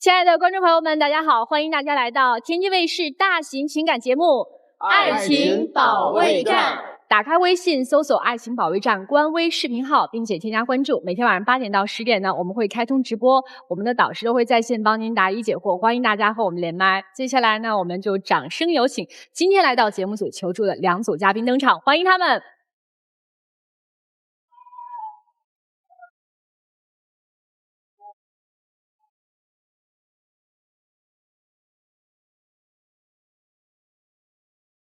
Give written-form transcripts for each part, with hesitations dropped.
親愛的觀眾朋友們，大家好，歡迎大家來到天津衛視大型情感節目《愛情保衛戰》。打開微信，搜索"愛情保衛戰"官微視頻號，並且添加關注。每天晚上8點到10點呢，我們會開通直播，我們的導師都會在線幫您答疑解惑，歡迎大家和我們連麥。接下來呢，我們就掌聲有請今天來到節目組求助的2組嘉賓登場，歡迎他們。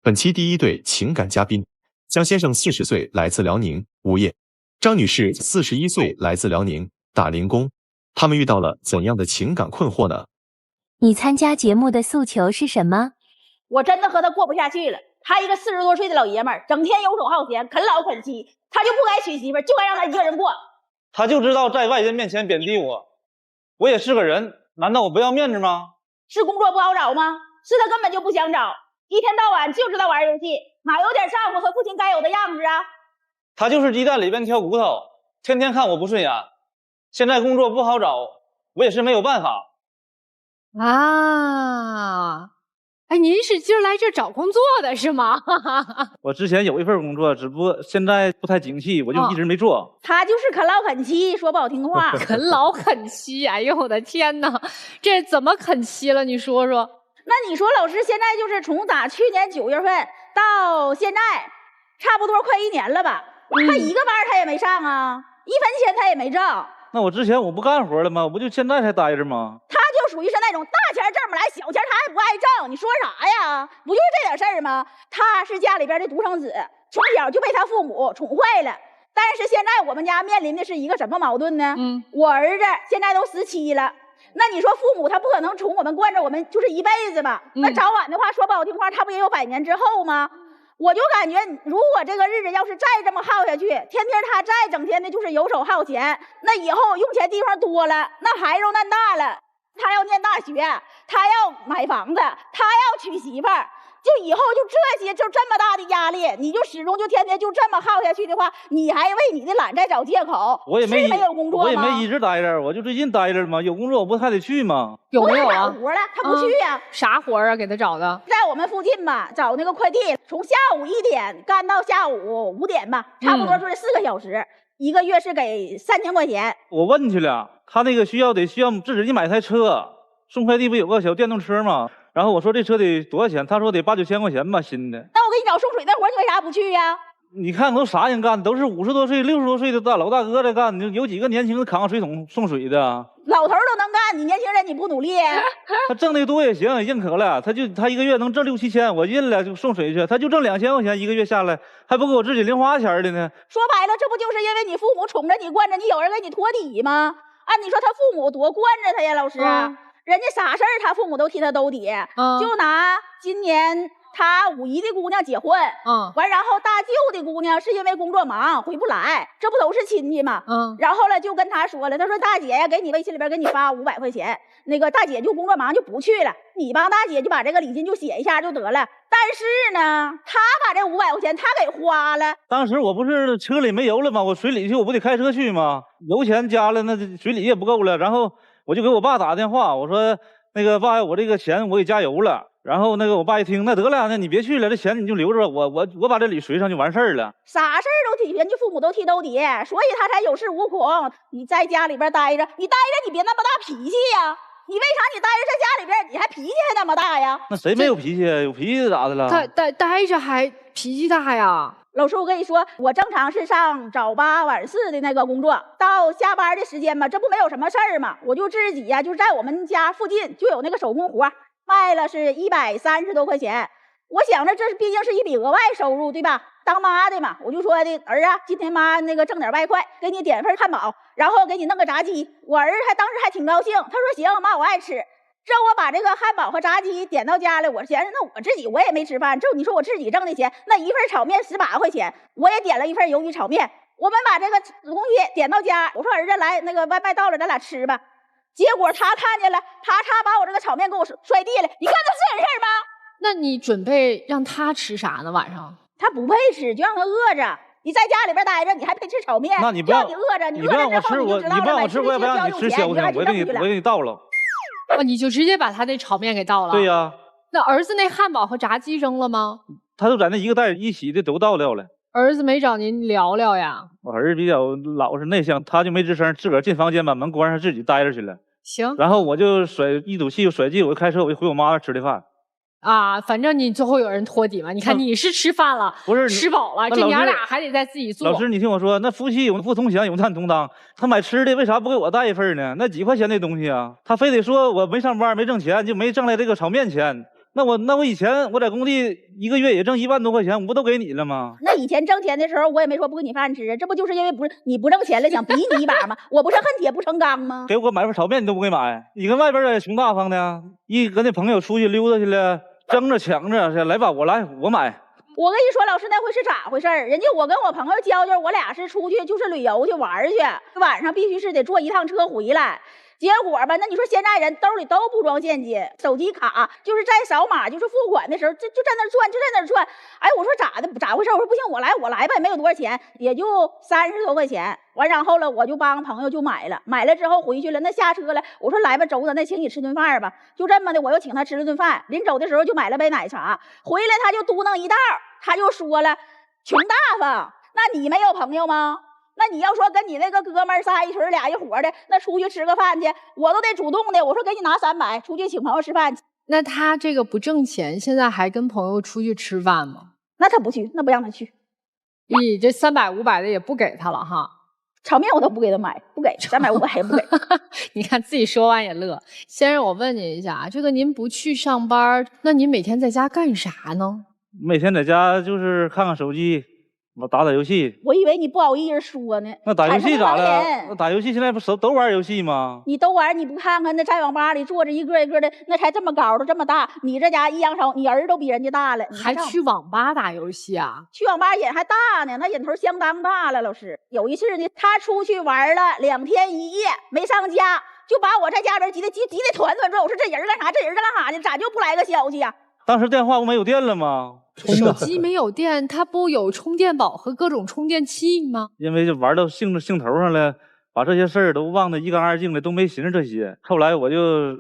本期第一对情感嘉賓，江先生40歲，來自遼寧，無業；張女士41歲，來自遼寧，打零工。他們遇到了怎樣的情感困惑呢？你參加節目的訴求是什麼？我真的和他過不下去了。他一個40多歲的老爺們兒，整天游手好閒，啃老啃妻，他就不該娶媳婦，就該讓他一個人過。他就知道在外人面前貶低我，我也是個人，難道我不要面子嗎？是工作不好找嗎？是他根本就不想找。一天到晚就知道玩游戲，哪有点丈夫和父親該有的樣子啊？他就是鸡蛋裡邊挑骨頭，天天看我不順眼。現在工作不好找，我也是沒有辦法。啊，哎，您是今儿来这儿找工作的是嗎？我之前有一份工作，只不過现在不太景氣，我就一直沒做。他就是啃老啃妻，說不好聽話。啃老啃妻，哎呦我的天哪，这怎麼啃妻了？你說說。那你說老師現在就是從打去年9月份到現在，差不多快1年了吧？他一個班他也沒上啊，一分錢他也沒掙。那我之前我不幹活了嗎？我不就現在才待着嗎？他就屬於是那種大錢掙不來，小錢他還不愛掙。你說啥呀？不就是這點事兒嗎？他是家裡邊的獨生子，從小就被他父母寵壞了。但是現在我們家面臨的是一個什麼矛盾呢？我兒子現在都17了。那你說父母他不可能宠我们惯着我们就是一輩子吧？那早晚的話说不好聽話，他不也有100年之後嗎？我就感覺如果這個日子要是再這麼耗下去，天天他再整天的就是游手好閒，那以後用錢地方多了，那孩子嫩大了，他要念大學，他要買房子，他要娶媳婦兒，就以後就這些就這麼大的壓力，你就始終就天天就這麼耗下去的話，你還為你的懶在找借口。我也没有工作吗？我也没一直待着，我就最近待着嘛。有工作我不还得去嗎？有沒有啊？找活了，他不去呀。啥活啊？給他找的？在我們附近吧，找那個快遞，從下午1點幹到下午5點吧，差不多就是4個小時，一個月是給3000塊錢。我問去了，他那個需要自己買台車，送快遞不有個小電動車嗎？然後我說這車得多少錢？他說得8、9千塊錢吧，新的。那我給你找送水的活，你為啥不去呀？你看都啥人幹的，都是50多歲、60多歲的老大哥在幹，有幾個年輕的扛個水桶送水的？老頭都能幹，你年輕人你不努力？他掙的多也行，也認可了。他一個月能掙6、7千，我認了就送水去。他就掙2000塊錢一個月下來，還不給我自己零花錢的呢。說白了，這不就是因為你父母寵着你、慣着你，有人給你托底嗎？按你說他父母多慣着他呀，老師。人家啥事兒他父母都替他兜底。就拿今年他5姨的姑娘結婚，完然後大舅的姑娘是因為工作忙回不來，這不都是親戚嗎？然後呢就跟他說了，他說大姐呀，給你微信裡邊給你發500塊錢，那個大姐就工作忙就不去了，你幫大姐就把這個禮金就寫一下就得了。但是呢，他把這500塊錢他給花了。當時我不是車裡沒油了嗎？我水里去我不得開車去嗎？油錢加了，那水里也不夠了。然後我就給我爸打電話，我說那個爸，我這個錢我給加油了。然後那個我爸一聽，那得了，那你別去了，這錢你就留着，我把這里隨上就完事兒了。啥事兒都替人家父母都替兜底，所以他才有恃無恐。你在家裡邊待着，你別那麼大脾氣呀！你為啥你待着在家裡邊，你還脾氣還那麼大呀？那誰沒有脾氣？有脾氣咋的了？待着還脾氣大呀？老師，我跟你說，我正常是上早8晚4的那個工作，到下班的時間吧，這不沒有什麼事兒嘛，我就自己呀，就在我們家附近就有那個手工活，賣了是130多塊錢。我想着這畢竟是一筆額外收入，對吧？當媽的嘛，我就說的兒啊，今天媽那個掙點外快，給你點份漢堡，然後給你弄個炸雞。我兒當時還挺高興，他說行，媽我愛吃。这我把這個漢堡和炸雞點到家了，我嫌那我自己我也沒吃飯，就你說我自己掙的錢，那一份炒麵18塊錢，我也點了一份魷魚炒麵。我們把這個東西點到家，我說兒子來，那個外賣到了，咱倆吃吧。結果他看見了，他把我這個炒麵給我摔地了，你看這是人事嗎？那你準備讓他吃啥呢？晚上他不配吃，就讓他餓着。你在家裡邊待着，你還配吃炒面？那你不要你餓着，你不让我吃，你不让我吃，我也不让你吃消停，我给你倒了。哦，你就直接把他那炒面给倒了？对呀。那儿子那汉堡和炸鸡扔了吗？他都在那一个袋一起的都倒掉了。儿子没找您聊聊呀？我儿子比较老实内向，他就没吱声，自个儿进房间把门关上，自己待着去了。行。然后我就一赌气，甩机，我就开车，我就回我妈那吃的饭。啊，反正你最后有人托底嘛。你看你是吃饭了，不是吃饱了，这娘俩还得再自己做。老师，你听我说，那夫妻有福同享，有难同当。他买吃的为啥不给我带一份呢？那几块钱的东西啊，他非得说我没上班没挣钱，就没挣来这个炒面钱。那我以前我在工地一个月也挣1万多块钱，我不都给你了吗？那以前挣钱的时候，我也没说不给你饭吃，这不就是因为你不挣钱了，想逼你一把吗？我不是恨铁不成钢吗？给我买份炒面你都不给买，你跟外边也穷大方的，跟那朋友出去溜达去了，争着抢着，来吧，我买。我跟你说，老师那回是咋回事？人家我跟我朋友交，我俩是出去就是旅游去玩去，晚上必须是得坐一趟车回来。结果吧，那你说现在人兜里都不装现金，手机卡就是在扫码，就是付款的时候就在那转，哎，我说咋回事？我说不行，我来吧，也没有多少钱，也就30多块钱。完，然后了，我就帮朋友就买了之后回去了，那下车了，我说来吧，周子，那请你吃顿飯吧。就这么的，我又请他吃了顿饭。臨走的时候就买了杯奶茶，回来他就嘟囔一道，他就说了，窮大方，那你沒有朋友嗎？那你要說跟你那個哥們兒仨一群倆一伙的，那出去吃個飯去，我都得主動的。我說給你拿300，出去請朋友吃飯。那他這個不掙錢，現在還跟朋友出去吃飯嗎？那他不去，那不讓他去。你這300、500的也不給他了哈？炒麵我都不給他買，不給300、500也不給。你看自己說完也樂。先生，我問您一下，這個您不去上班，那您每天在家幹啥呢？每天在家就是看看手機。我打遊戲，我以為你不好意思說呢。那打遊戲咋了？那打遊戲現在不都玩遊戲嗎？你都玩，你不看看那在網吧裡坐着一個一個的，那才這麼高都這麼大，你這家一揚手，你兒子都比人家大了，還去網吧打遊戲啊？去網吧癮還大呢，那癮頭相當大了。老師有一次呢，他出去玩了2天1夜沒上家，就把我在家裡急得團轉。我說這人幹啥？這人幹啥呢？咋就不來個消息啊？當時電話不沒有電了嗎？手機沒有電，它不有充電寶和各種充電器嗎？因為就玩到興頭上了，把這些事兒都忘得一乾二淨了，都沒尋思這些。後來我就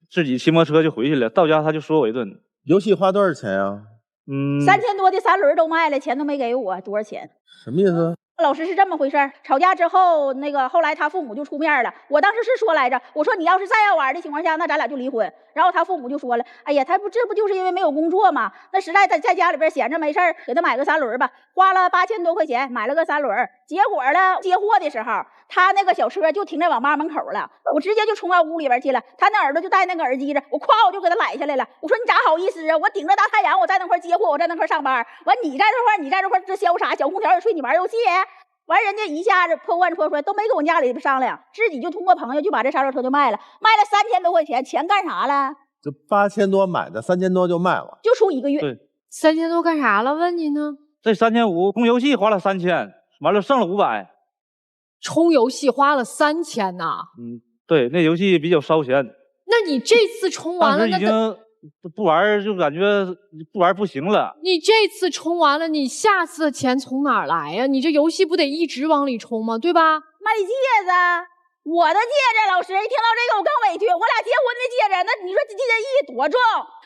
自己騎摩托車就回去了，到家他就說我一頓。遊戲花多少錢啊？3000多的3輪都賣了，錢都沒給我，多少錢？什麼意思？老師是這麼回事兒，吵架之後，後來他父母就出面了。我當時是說來着，我說你要是再要玩的情況下，那咱倆就離婚。然後他父母就說了，哎呀，這不就是因為沒有工作嗎？那實在在家裡邊閒着沒事兒，給他買個3輪吧，花了8000多塊錢買了個3輪。結果呢，接貨的時候，他那個小車就停在網吧門口了，我直接就衝到屋裡邊去了。他那耳朵就戴那個耳機着，我咵我就給他攬下來了。我說你咋好意思啊？我頂着大太陽，我在那塊接貨，我在那塊上班。完你在這塊這瀟灑，小空調也吹，你玩遊戲。完人家一下子破罐子破摔，都沒跟我家裡商量，自己就通過朋友就把這3輪車就賣了3000多塊錢，錢幹啥了？就8000多買的，3000多就賣了，就出1個月。對，3000多幹啥了？問你呢？這3500充遊戲花了3000，完了剩了500。充遊戲花了3000吶？對，那遊戲比較燒錢。那你這次充完了，當時已經不玩就感覺不玩不行了。你這次充完了，你下次的錢從哪兒來呀？你這遊戲不得一直往裡充嗎？對吧？賣戒指，我的戒指，老師一聽到這個我更委屈。我倆結婚的戒指，那你說這戒指意義多重？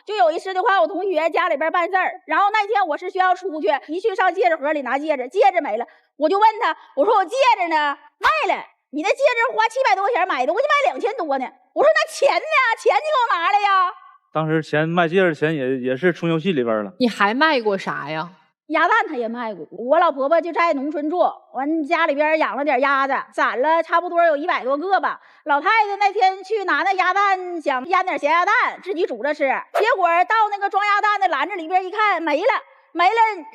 就有一次的話，我同學家裡邊辦事兒，然後那天我是需要出去，一去上戒指盒裡拿戒指，戒指沒了，我就問他，我說我戒指呢？賣了。你那戒指花700多塊錢買的，我就賣2000多呢。我說那錢呢？錢你給我拿來呀？當時錢賣戒指錢也是充遊戲裡邊了。你還賣過啥呀？鴨蛋他也賣過。我老婆婆就在農村做，完家裡邊養了點鴨子，攢了差不多有100多個吧。老太太那天去拿那鴨蛋，想醃點鹹鴨蛋自己煮着吃，結果到那個裝鴨蛋的籃子裡邊一看沒了。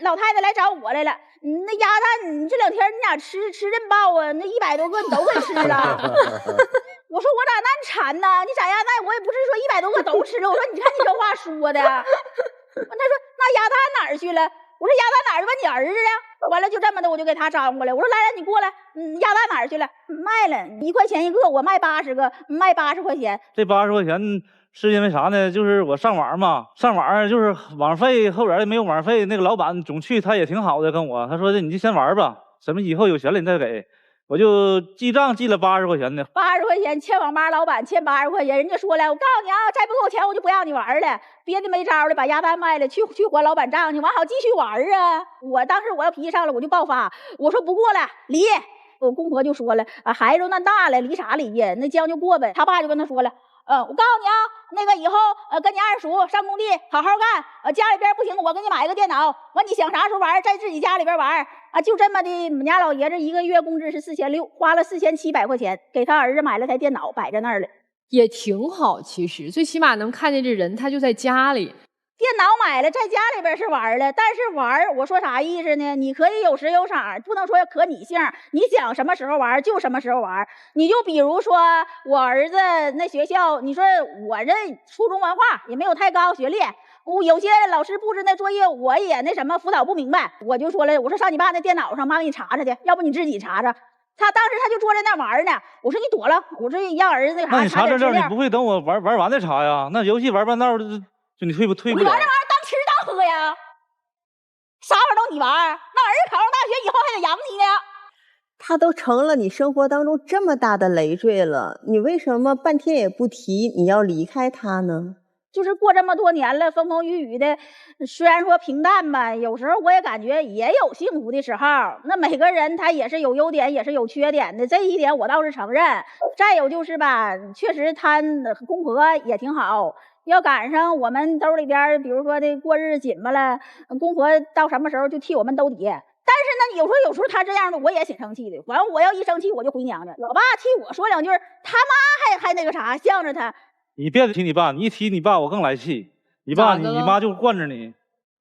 老太太來找我來了。那鴨蛋你這2天你倆吃真飽啊，那100多個你都給吃了。我說我咋那麼饞呢？你咋鴨蛋我也不是說100多個都吃了。我說你看你這話說的。他說那鴨蛋哪兒去了？我說鴨蛋哪兒去？問你兒子啊。完了就這麼的我就給他招過來。我說來你過來，鴨蛋哪兒去了？賣了1塊錢一個，我賣80個，賣80塊錢。這80塊錢是因為啥呢？就是我上網嘛，上網就是網費，後邊沒有網費，那個老闆總去他也挺好的跟我，他說的你就先玩吧，什麼以後有錢了你再給。我就记賬记了80块钱的。80块钱欠网吧老板欠80块钱，人家说了，我告诉你啊，再不给我钱我就不让你玩了，憋的没招了，把鸭蛋卖了去还老板账去，完好继续玩啊。我当时我要脾气上了，我就爆发，我说不过了，离。我公婆就说了，孩子都那大了，离啥离呀？那将就过呗。他爸就跟他说了，我告诉你啊，那个以后跟你二叔上工地好好干，家里边不行我给你买个电脑，完你想啥时候玩在自己家里边玩啊。就这么的，我们家老爷子一个月工资是4600，花了4700块钱给他兒子買了台電腦，擺在那兒了，也挺好。其實最起碼能看見這人，他就在家裡。電腦買了，在家裡邊是玩了，但是玩，我說啥意思呢？你可以有時有場，不能說可擬性，你想什麼時候玩就什麼時候玩。你就比如說我兒子那學校，你說我這初中文化也沒有太高學歷，有些老師布置那作業我也那什麼輔導不明白，我就說了，我說上你爸那電腦上，媽給你查查去，要不你自己查查。他當時他就坐在那玩呢，我說你躲了，我說讓兒子那啥。那你查這料，你不會等我玩完再查呀？那遊戲玩半道就你退不了？你玩這玩意兒當吃當喝呀？啥玩意兒都你玩，那兒子考上大學以後還得養你呢。他都成了你生活當中這麼大的累贅了，你為什麼半天也不提你要離開他呢？就是過這麼多年了，風風雨雨的，雖然說平淡吧，有時候我也感覺也有幸福的時候。那每個人他也是有優點，也是有缺點的，這一點我倒是承認。再有就是吧，確實他公婆也挺好。要趕上我們兜裡邊，比如說這過日子緊巴了，公婆到什麼時候就替我們兜底。但是呢，有時候他這樣的，我也挺生氣的。完了，我要一生氣我就回娘家。老爸替我說兩句，他媽還那個啥，向着他。你別提你爸，你一提你爸我更來氣。你爸你媽就慣着你。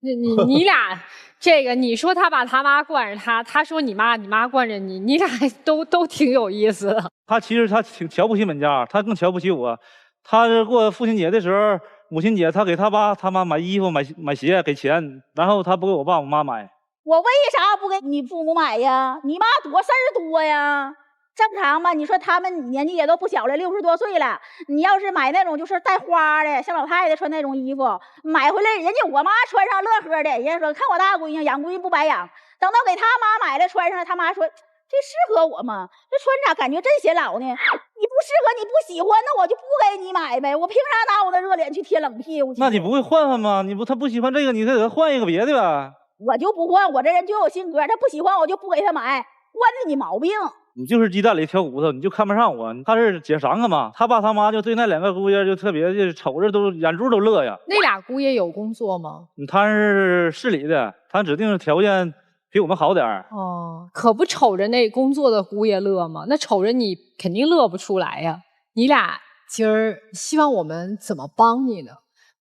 你倆這個，你說他把他媽慣着他，他說你媽慣着你，你倆都挺有意思的。他其實他挺瞧不起本家，他更瞧不起我。他過父親節的時候，母親節他給他爸他媽買衣服買鞋給錢，然後他不給我爸我媽買。我為啥不給你父母買呀？你媽多事兒多呀，正常吧？你說他們年紀也都不小了，60多歲了，你要是買那種就是帶花的，像老太太穿那種衣服，買回來人家我媽穿上樂呵的，人家說看我大閨女養閨女不白養。等到給他媽買了穿上，他媽說這適合我嗎？這穿咋感覺真顯老呢？你不適合，你不喜歡，那我就不給你買唄。我憑啥拿我的熱臉去貼冷屁股去？那你不會換嗎？他不喜歡這個，你再給他換一個別的吧。我就不換，我這人就有性格，他不喜歡我就不給他買，慣着你毛病。你就是雞蛋裡挑骨頭，你就看不上我。他是姐3個嘛，他爸他媽就對那2個姑爺就特別就瞅着都眼珠都樂呀。那倆姑爺有工作嗎？他是市裡的，他指定條件比我們好點兒。哦，可不瞅着那工作的姑爺樂嗎？那瞅着你肯定樂不出來呀。你倆今兒希望我們怎麼幫你呢？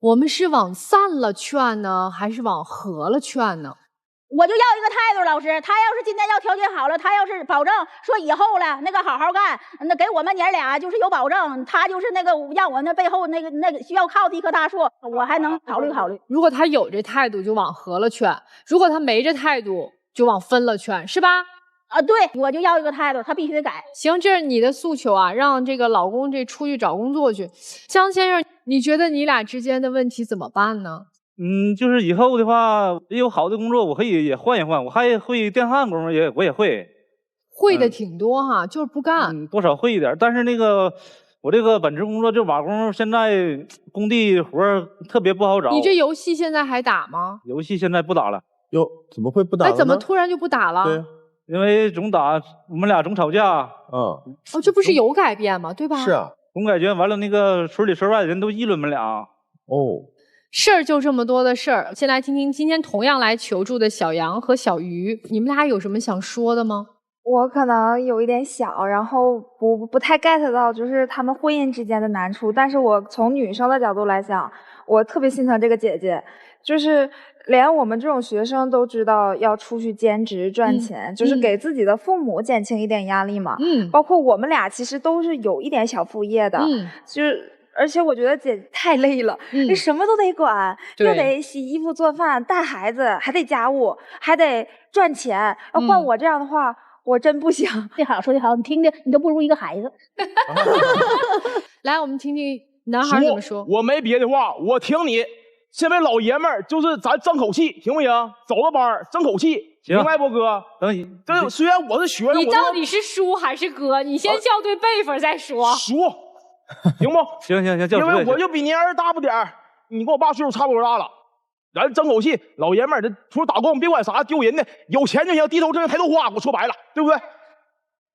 我們是往散了勸呢，還是往和了勸呢？我就要一個態度，老師，他要是今天要條件好了，他要是保證說以後了那個好好幹，那給我們娘倆就是有保證，他就是那個讓我那背後那個需要靠的一棵大樹，我還能考慮考慮。如果他有這態度，就往和了勸；如果他沒這態度，就往分了勸，是吧？啊，對，我就要一個態度，他必須得改。行，這是你的訴求啊，讓這個老公這出去找工作去。江先生，你覺得你倆之間的問題怎麼辦呢？就是以後的話，也有好的工作，我可以也換一換。我還會電焊工，我也會。會的挺多哈，就是不幹。多少會一點，但是那個我這個本職工作就瓦工，現在工地活特別不好找。你這遊戲現在還打嗎？遊戲現在不打了。喲，怎麼會不打了呢？哎，怎麼突然就不打了？對。因為總打，我們倆總吵架。哦，這不是有改變嗎？對吧？是啊，總改變完了，那個村裡村外的人都議論我們倆。哦，事兒就這麼多的事兒，先來聽聽今天同樣來求助的小楊和小於，你們倆有什麼想說的嗎？我可能有一點小，然後不太 get 到就是他們婚姻之間的難處，但是我從女生的角度來講，我特別心疼這個姐姐，就是連我們這種學生都知道要出去兼職賺錢，就是給自己的父母減輕一點壓力嘛。包括我們倆其實都是有一點小副業的，就是而且我覺得姐姐太累了，你什麼都得管，又得洗衣服做飯帶孩子，還得家務，還得賺錢。要換我這樣的話，我真不行。說得好，說得好，你聽聽，你都不如一個孩子。來，我們聽聽男孩怎麼說。我沒別的話，我聽你。身為老爺們兒，就是咱争口氣，行不行？走了班儿争口气，明白不，哥？等你，这虽然我是学生，你到底是叔还是哥？你先校对辈分再说。叔，行不？行，因为我就比您儿子大不点儿，你跟我爸岁数差不多大了，咱争口气，老爺們兒的出去打工，別管啥丟人的，有錢就行，低頭挣抬頭花，我說白了，對不對？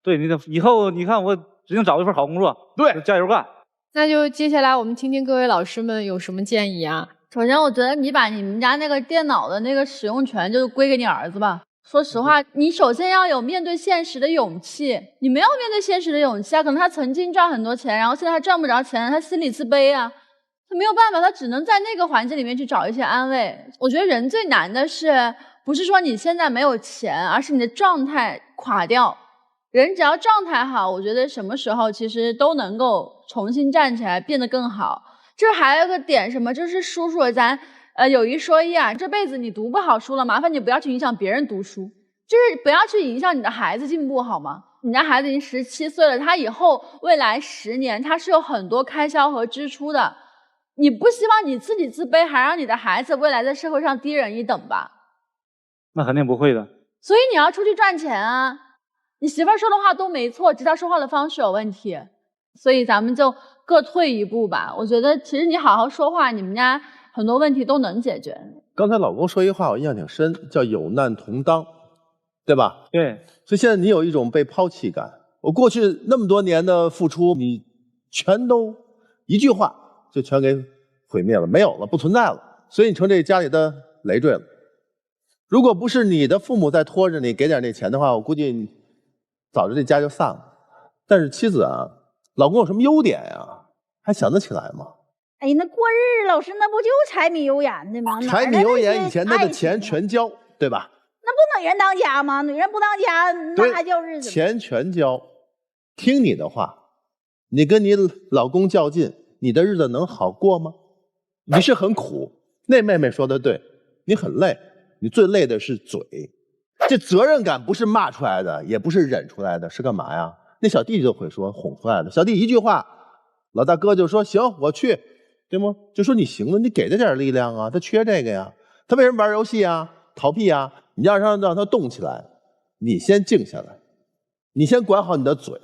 对，你以後你看我指定找一份好工作，对，加油幹。那就接下來我們聽聽各位老師們有什麼建議啊？首先，我覺得你把你們家那個電腦的那個使用權就歸給你兒子吧。說實話，你首先要有面對現實的勇氣。你沒有面對現實的勇氣啊，可能他曾經賺很多錢，然後現在他賺不着錢，他心裡自卑啊，他沒有辦法，他只能在那個環境裡面去找一些安慰。我覺得人最難的是，不是說你現在沒有錢，而是你的狀態垮掉。人只要狀態好，我覺得什麼時候其實都能夠重新站起來，變得更好。就是還有一個點什麼，就是叔叔咱有一說一啊，這輩子你讀不好書了，麻煩你不要去影響別人讀書，就是不要去影響你的孩子進步，好嗎？你家孩子已經17歲了，他以後未來10年他是有很多開銷和支出的，你不希望你自己自卑，還讓你的孩子未來在社會上低人一等吧？那肯定不會的。所以你要出去賺錢啊！你媳婦兒說的話都沒錯，只是她說話的方式有問題，所以咱們就各退一步吧。我覺得其實你好好說話，你們家很多問題都能解決。剛才老公說一句話我印象挺深，叫有難同當，對吧？對。所以現在你有一種被拋棄感。我過去那麼多年的付出，你全都一句話就全給毀滅了，沒有了，不存在了。所以你成這家裡的累贅了。如果不是你的父母在拖着你給點那錢的話，我估計早就這家就散了。但是妻子啊，老公有什麼優點呀？還想得起來嗎？哎，那過日子老師那不就柴米油鹽的嗎？柴米油鹽以前他的錢全交，對吧？那不女人當家嗎？女人不當家，那還叫日子嗎？錢全交，聽你的話，你跟你老公較勁，你的日子能好過嗎？你是很苦，那妹妹說的對，你很累，你最累的是嘴。這責任感不是罵出來的，也不是忍出來的，是幹嘛呀？那小弟弟就會說，哄出來的。小弟一句話，老大哥就說行，我去，對嗎？就說你行了，你給他點力量啊，他缺這個呀。他為什麼玩遊戲啊？逃避啊？你要讓他動起來，你先靜下來，你先管好你的嘴。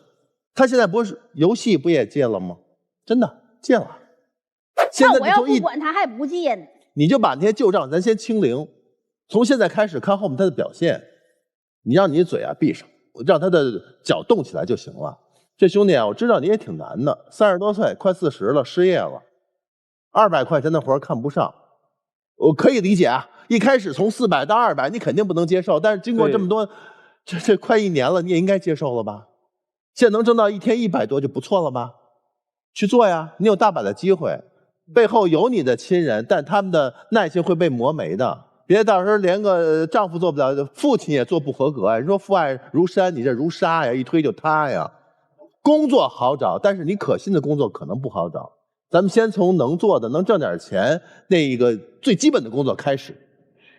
他現在不是遊戲不也戒了嗎？真的戒了。現在那我要不管他還不戒呢。你就把那些舊賬咱先清零，從現在開始看後面他的表現，你讓你嘴啊閉上，讓他的腳動起來就行了。這兄弟啊，我知道你也挺難的，30多歲快40了，失業了，200塊錢的活看不上，我可以理解啊。一開始從400到200，你肯定不能接受，但是經過這麼多，這快1年了，你也應該接受了吧？現在能掙到一天100多就不錯了吧？去做呀，你有大把的機會，背後有你的親人，但他們的耐心會被磨沒的。別到時候連個丈夫做不了，父親也做不合格。你說父愛如山，你這如沙呀，一推就塌呀。工作好找，但是你可心的工作可能不好找。咱們先從能做的、能掙點錢那一個最基本的工作開始。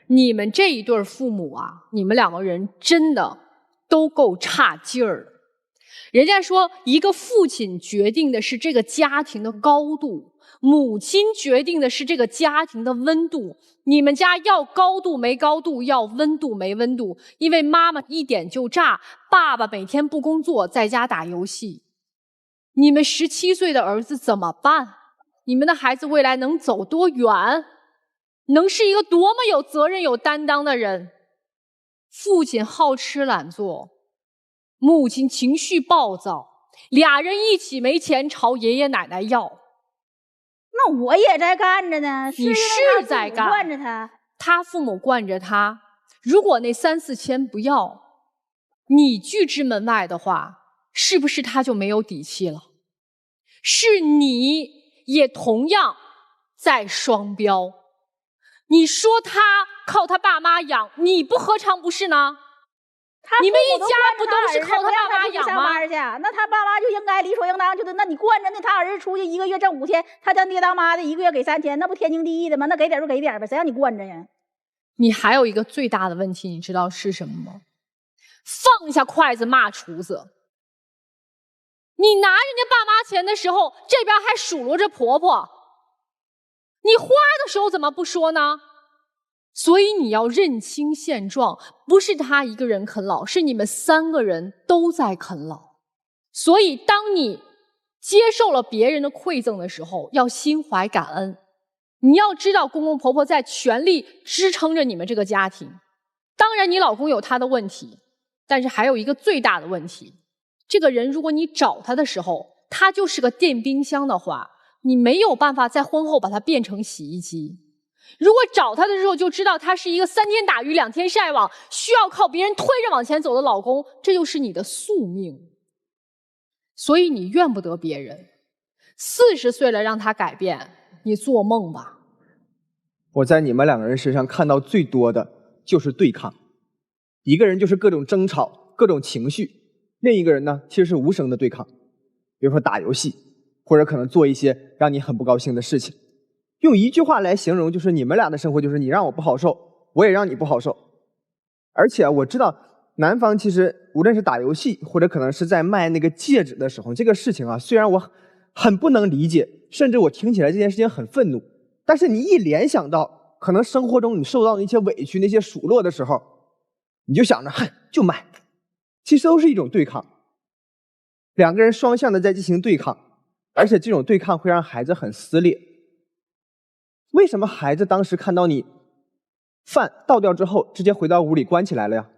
你們這一對父母啊，你們2個人真的都夠差勁兒的。人家說，一個父親決定的是這個家庭的高度，母親決定的是這個家庭的溫度。你們家要高度沒高度，要溫度沒溫度，因為媽媽一點就炸，爸爸每天不工作，在家打遊戲。你們17歲的兒子怎麼辦？你們的孩子未來能走多遠？能是一個多麼有責任、有擔當的人？父親好吃懶做，母親情緒暴躁，倆人一起沒錢朝爺爺奶奶要。那我也在幹着呢，你是在幹，慣着他，他父母慣着他。如果那3、4千不要，你拒之門外的話，是不是他就沒有底氣了？是你也同樣在雙標。你說他靠他爸媽養，你不何嘗不是呢？你们一家不都是靠他爸媽養嗎？那他爸媽就應該理所應當，就是那你慣着那他兒子出去1個月掙5千，他當爹當媽的1個月給3千，那不天經地義的嗎？那給點就給點唄，誰讓你慣着呀？你還有一個最大的問題，你知道是什麼嗎？放下筷子罵廚子。你拿人家爸媽錢的時候，這邊還數落着婆婆。你花的时候怎麼不說呢？所以你要認清現狀，不是他一個人啃老，是你們3個人都在啃老。所以當你接受了別人的饋贈的時候，要心懷感恩。你要知道公公婆婆在全力支撐着你們這個家庭。當然你老公有他的問題，但是還有一個最大的問題，這個人如果你找他的時候，他就是個電冰箱的話，你沒有辦法在婚後把它變成洗衣機。如果找他的時候就知道他是一個3天打魚2天曬網，需要靠別人推着往前走的老公，這就是你的宿命。所以你怨不得別人。40歲了讓他改變，你做夢吧。我在你們2個人身上看到最多的就是對抗，一個人就是各種爭吵、各种情緒，另一個人呢其實是無聲的對抗，比如說打遊戲，或者可能做一些讓你很不高興的事情。用一句話來形容，就是你們倆的生活就是你讓我不好受，我也让你不好受。而且我知道男方其實无論是打遊戲，或者可能是在賣那個戒指的時候，這個事情啊，雖然我很不能理解，甚至我聽起來這件事情很憤怒，但是你一聯想到可能生活中你受到的那些委屈、那些數落的時候，你就想着哼，就賣。其實都是一種對抗，2個人雙向的在進行對抗，而且這種對抗會讓孩子很撕裂。為什麼孩子當時看到你飯倒掉之後直接回到屋裡關起來了呀？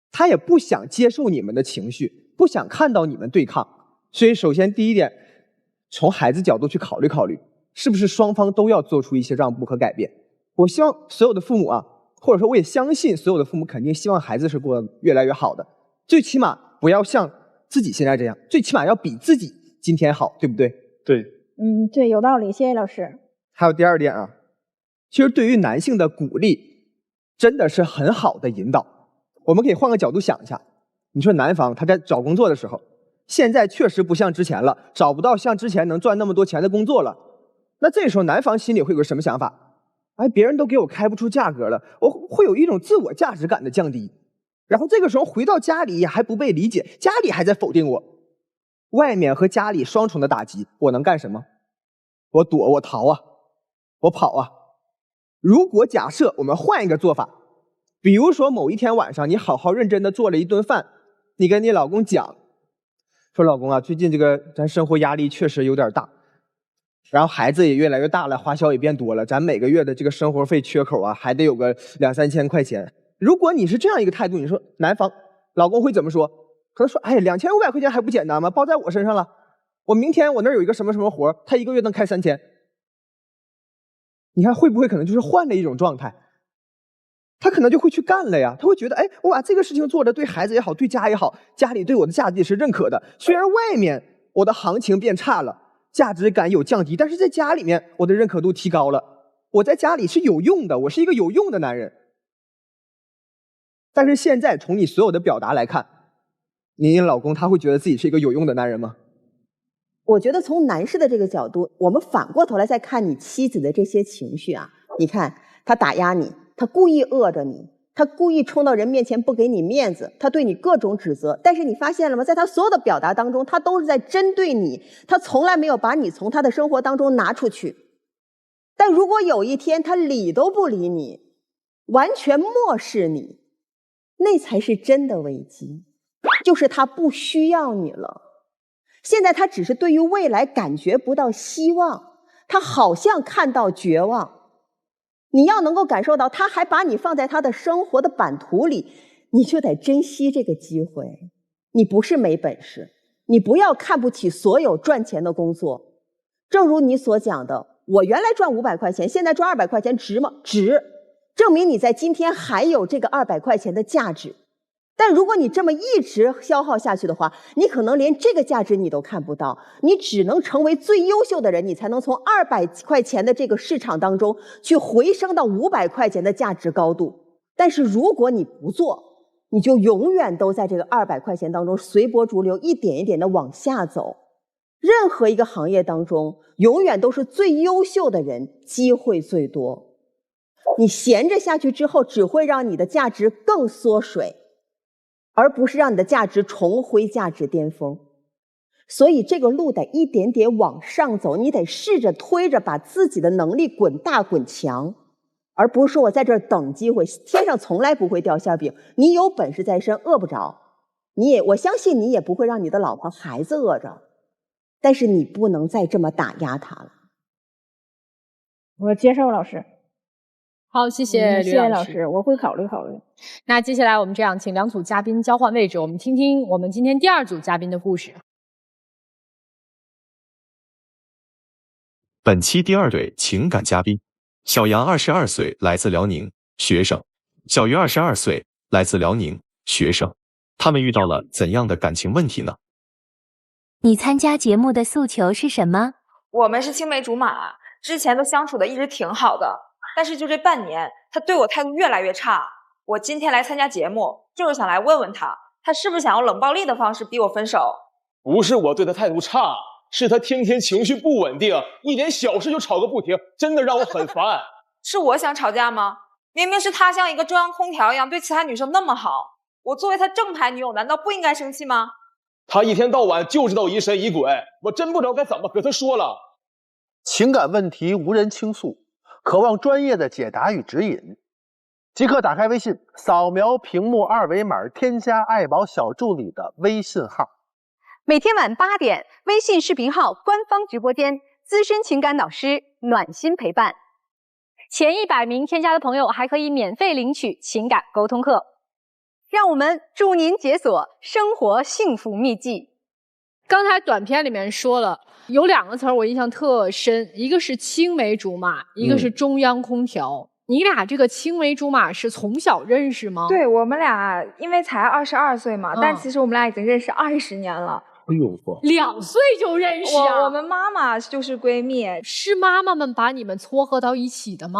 他也不想接受你們的情緒，不想看到你們对抗。所以首先第一點，從孩子角度去考慮考慮，是不是雙方都要做出一些讓步和改变。我希望所有的父母啊，或者說我也相信所有的父母肯定希望孩子是过得越來越好的，最起碼不要像自己現在這樣，最起碼要比自己今天好，對不對？对，对，有道理，謝謝老師。還有第2點啊，其實對於男性的鼓勵真的是很好的引導。我們可以換個角度想一下，你說男方他在找工作的時候，現在確實不像之前了，找不到像之前能賺那麼多錢的工作了，那這時候男方心裡會有個什麼想法？哎，別人都給我開不出價格了，我會有一種自我價值感的降低，然後這個時候回到家裡也還不被理解，家裡還在否定我，外面和家裡雙重的打擊，我能幹什麼？我躲，我逃啊，我跑啊。如果假設我們換一個做法，比如說某一天晚上你好好認真的做了一頓飯，你跟你老公講，說老公啊，最近這個咱生活壓力確實有點大，然後孩子也越來越大了，花銷也變多了，咱每個月的這個生活費缺口啊，還得有個2、3千塊錢。如果你是這樣一個態度，你說男方老公會怎麼說？可能說，哎，2500塊錢還不簡單嗎？包在我身上了，我明天我那兒有一個什麼什麼活，他1個月能開3000。你看會不會可能就是換了一種狀態，他可能就會去幹了呀。他會覺得，哎，我把這個事情做的對孩子也好，對家也好，家裡對我的價值也是認可的。雖然外面我的行情變差了，價值感有降低，但是在家裡面我的認可度提高了，我在家裡是有用的，我是一個有用的男人。但是現在從你所有的表達來看，您老公他會覺得自己是一個有用的男人嗎？我覺得從男士的這個角度，我們反過頭來再看你妻子的這些情緒啊，你看他打壓你，他故意餓着你，他故意衝到人面前不給你面子，他對你各種指責，但是你發現了嗎？在他所有的表達當中，他都是在針對你，他從來沒有把你從他的生活當中拿出去。但如果有一天他理都不理你，完全漠視你，那才是真的危機，就是他不需要你了。現在他只是对於未來感覺不到希望，他好像看到絕望。你要能夠感受到他還把你放在他的生活的版圖裡，你就得珍惜這個機會。你不是沒本事，你不要看不起所有賺錢的工作。正如你所講的，我原來賺500塊錢，現在賺200塊錢，值嗎？值，證明你在今天還有這個200塊錢的價值。但如果你這麼一直消耗下去的話，你可能連這個價值你都看不到，你只能成為最優秀的人，你才能從200塊錢的這個市場當中去回升到500塊錢的價值高度。但是如果你不做，你就永遠都在這個200塊錢當中隨波逐流，一點一點的往下走。任何一個行業當中，永遠都是最優秀的人機會最多。你閒着下去之後，只會讓你的價值更縮水，而不是讓你的價值重回價值巔峰。所以这个路得一点点往上走，你得试着推着把自己的能力滚大滚强，而不是说我在这儿等机会，天上从来不会掉馅饼，你有本事在身饿不着，我相信你也不会让你的老婆孩子饿着，但是你不能再这么打压他了。我接受老师。好，谢谢吕老师，我会考虑考虑。那接下来我们这样，请两组嘉宾交换位置，我们听听我们今天第二组嘉宾的故事。本期第二对情感嘉賓，小楊22歲，來自遼寧，學生；小魚22歲，來自遼寧，學生。他們遇到了怎樣的感情問題呢？你參加節目的訴求是什麼？我們是青梅竹馬，之前都相處的一直挺好的，但是就這半年，他對我態度越來越差。我今天來參加節目，就是想來問問他，他是不是想用冷暴力的方式逼我分手？不是我對他態度差，是他天天情緒不穩定，一點小事就吵個不停，真的讓我很煩。是我想吵架嗎？明明是他像一個中央空調一樣對其他女生那麼好，我作為他正牌女友，難道不應該生氣嗎？他一天到晚就知道疑神疑鬼，我真不知道該怎麼和他說了。情感問題無人傾訴，渴望專業的解答與指引，即刻打開微信，掃描屏幕二維碼，添加愛寶小助理的微信號。每天晚8點，微信視頻號官方直播間，資深情感導師暖心陪伴。前100名添加的朋友還可以免費領取情感溝通課。讓我們祝您解鎖生活幸福秘籍。剛才短片裡面說了，有2個詞兒我印象特深，一個是青梅竹馬，一個是中央空調。你倆這個青梅竹馬是從小認識嗎？對，我們倆因為才22歲嘛，但其實我們倆已經認識20年了。哎呦，2歲就認識啊！我們媽媽就是閨蜜。是媽媽們把你們撮合到一起的嗎？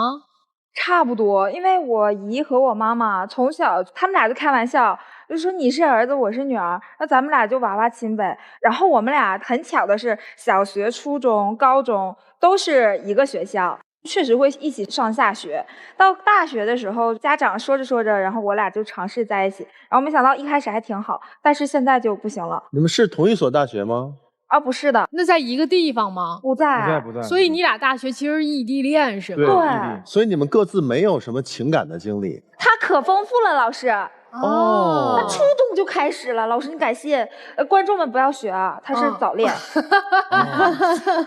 差不多，因為我姨和我媽媽從小，他們倆就開玩笑，就說你是兒子，我是女兒，那咱們倆就娃娃親唄。然後我們倆很巧的是，小學、初中、高中都是一個學校，確實會一起上下學。到大學的時候，家長說着說着，然後我倆就嘗試在一起。然後沒想到一開始還挺好，但是現在就不行了。你們是同一所大學嗎？啊，不是的。那在一個地方嗎？不在。不在。所以你倆大學其實是異地戀是嗎？對。所以你們各自沒有什麼情感的經歷。他可豐富了，老師。哦。他初中就開始了，老師你感謝。觀眾們不要學啊，他是早戀。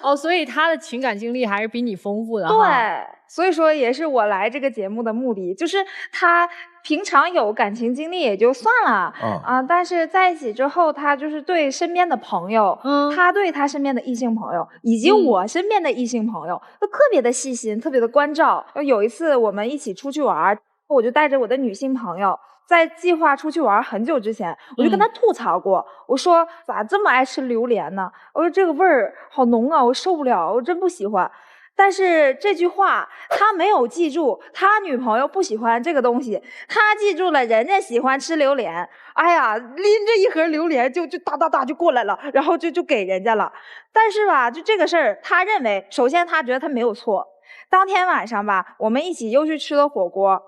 哦，所以他的情感經歷還是比你豐富的。對，所以說也是我來這個節目的目的，就是他平常有感情經歷也就算了但是在一起之後，他就是對身邊的朋友，他對他身邊的異性朋友，以及我身邊的異性朋友，都特別的細心，特別的關照。有一次我們一起出去玩，我就帶着我的女性朋友，在計劃出去玩很久之前，我就跟他吐槽過，我說咋這麼愛吃榴蓮呢？我說這個味兒好濃啊，我受不了，我真不喜歡。但是這句話他沒有記住，他女朋友不喜歡這個東西，他記住了人家喜歡吃榴蓮。哎呀，拎着一盒榴蓮就噠噠噠就過來了，然後就給人家了。但是吧，就這個事兒，他認為首先他覺得他沒有錯。當天晚上吧，我們一起又去吃了火鍋。